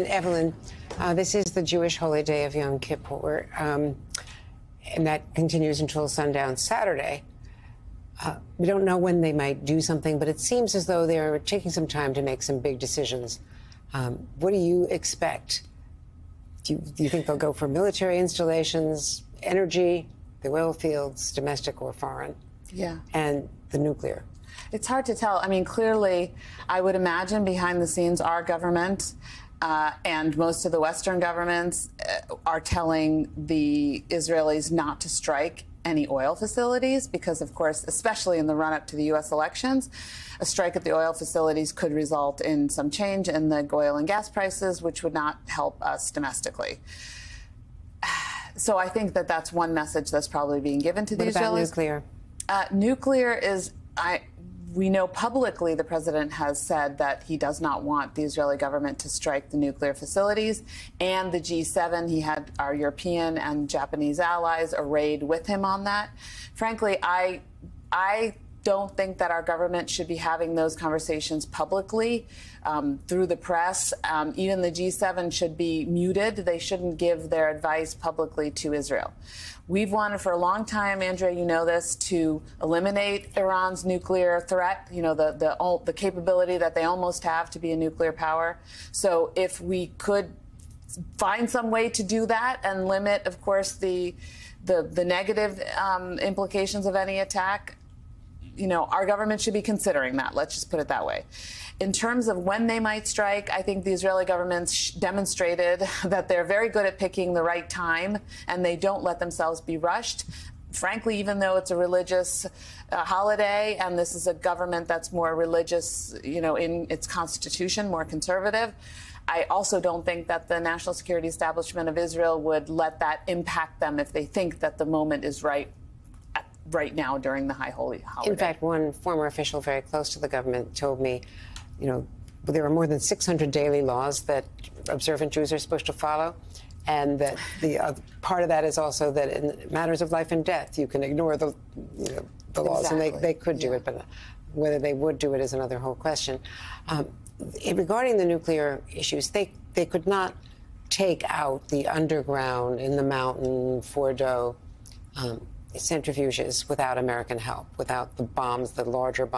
Evelyn, this is the Jewish holy day of Yom Kippur, and that continues until sundown Saturday. We don't know when they might do something, but it seems as though they're taking some time to make some big decisions. What do you expect? Do you think they'll go for military installations, energy, the oil fields, domestic or foreign? Yeah. And the nuclear? It's hard to tell. I mean, clearly, I would imagine behind the scenes, our government and most of the Western governments are telling the Israelis not to strike any oil facilities because, of course, especially in the run-up to the U.S. elections, a strike at the oil facilities could result in some change in the oil and gas prices, which would not help us domestically. So I think that that's one message that's probably being given to the Israelis. What about nuclear? Nuclear is... We know publicly the president has said that he does not want the Israeli government to strike the nuclear facilities. And the G7, he had our European and Japanese allies arrayed with him on that. Frankly, I don't think that our government should be having those conversations publicly through the press. Even the G7 should be muted. They shouldn't give their advice publicly to Israel. We've wanted for a long time, Andrea, you know this, to eliminate Iran's nuclear threat, you know, the capability that they almost have to be a nuclear power. So if we could find some way to do that and limit, of course, the negative implications of any attack, you know, our government should be considering that. Let's just put it that way. In terms of when they might strike, I think the Israeli government demonstrated that they're very good at picking the right time, and they don't let themselves be rushed. Frankly, even though it's a religious holiday, and this is a government that's more religious, you know, in its constitution, more conservative, I also don't think that the national security establishment of Israel would let that impact them if they think that the moment is right now during the high holy holiday. In fact, one former official very close to the government told me, you know, there are more than 600 daily laws that observant Jews are supposed to follow, and that the part of that is also that in matters of life and death, you can ignore the laws, and they could do it, but whether they would do it is another whole question. Regarding the nuclear issues, they could not take out the underground in the mountain Fordo centrifuges without American help, without the bombs, the larger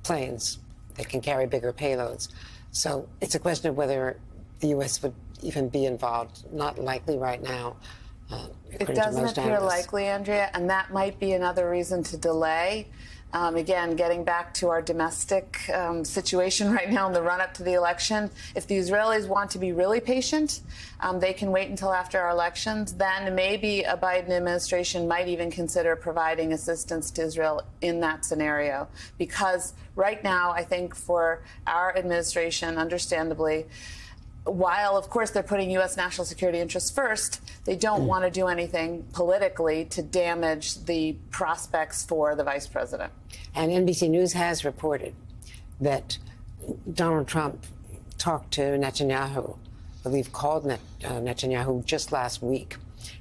planes that can carry bigger payloads. So it's a question of whether the U.S. would even be involved. Not likely right now. It doesn't appear likely, Andrea, and that might be another reason to delay. Again, getting back to our domestic situation right now in the run-up to the election, if the Israelis want to be really patient, they can wait until after our elections. Then maybe a Biden administration might even consider providing assistance to Israel in that scenario. Because right now, I think for our administration, understandably, while, of course, they're putting U.S. national security interests first, they don't want to do anything politically to damage the prospects for the vice president. And NBC News has reported that Donald Trump talked to Netanyahu, I believe called Netanyahu just last week.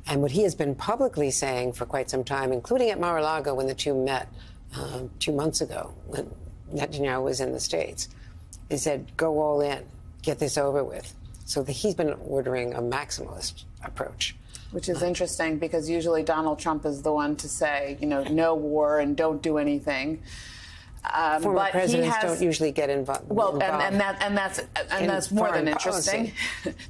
And what he has been publicly saying for quite some time, including at Mar-a-Lago when the two met 2 months ago, when Netanyahu was in the States, he said, go all in. Get this over with. So he's been ordering a maximalist approach. Which is interesting because usually Donald Trump is the one to say, you know, no war and don't do anything. Former presidents don't usually get involved. Well, and that's more than interesting.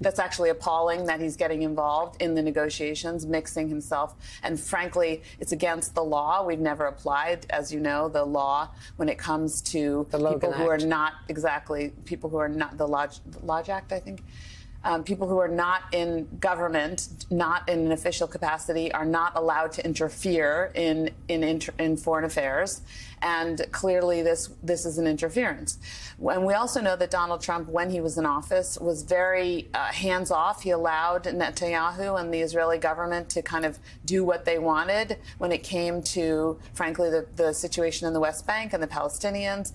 That's actually appalling that he's getting involved in the negotiations, mixing himself. And frankly, it's against the law. We've never applied, as you know, the law when it comes to people who are not people who are not the Lodge Act, I think. People who are not in government, not in an official capacity, are not allowed to interfere in foreign affairs. And clearly this is an interference. And we also know that Donald Trump, when he was in office, was very hands-off. He allowed Netanyahu and the Israeli government to kind of do what they wanted when it came to, frankly, the situation in the West Bank and the Palestinians.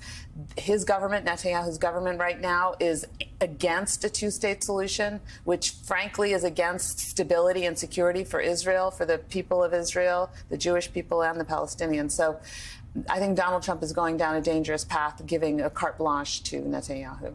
His government, Netanyahu's government right now, is against a two-state solution, which frankly is against stability and security for Israel, for the people of Israel, the Jewish people and the Palestinians. So I think Donald Trump is going down a dangerous path, giving a carte blanche to Netanyahu.